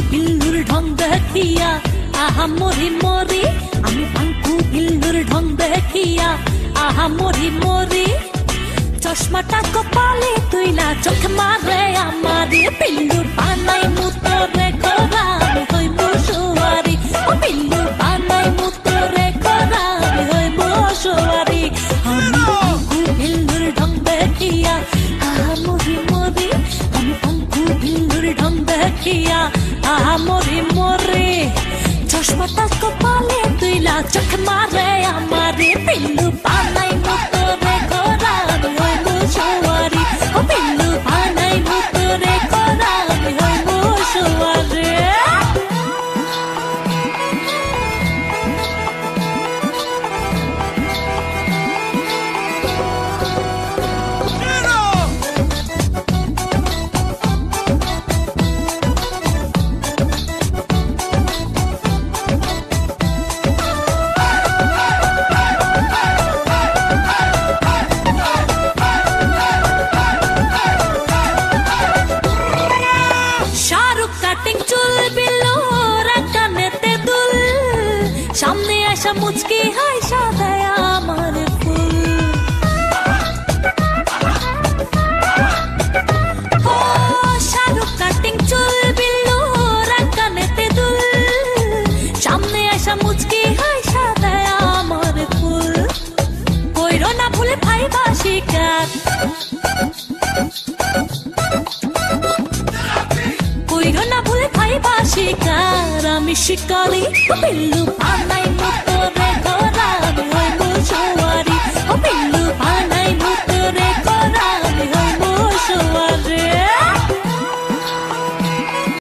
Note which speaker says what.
Speaker 1: বিল্লুর ঢং দেখিয়া আহা মরি মরি আমি আঙ্কু বিল্লুর ঢং দেখিয়া আহা মরি মরি চশমাটা কপালে তুইলা চোখ মারে আমারে বিল্লুর বানাই মুতরে ঘোরা আমি হইব সওয়ারি ও বিল্লুর বানাই মুতরে ঘোরা আমি হইব সওয়ারি আমি আঙ্কু বিল্লুর ঢং দেখিয়া আহা মরি মরি আমি আঙ্কু বিল্লুর ঢং দেখিয়া আহা মরি মরি চশমাটা কপালে তুইলা চোখ মারে আমারে বিল্লু বানাই মুতরে ঘোরা আমি হইব সওয়ারি ও বিল্লু বানাই মুতরে ঘোরা আমি হইব সওয়ারি সামনে আসা মুচকি হাই সাদায় আমার ফুল ও শাহরুখ কাটিং চুল বিল্লু রাকানেতে দুল সামনে আসা মুচকি হাই সাদায় আমার ফুল কইরো না ভুলে ভাইবা শিকার কইরো না ভুলে ভাইবা শিকার আমি শিকারি বিল্লু বানাই মুতরে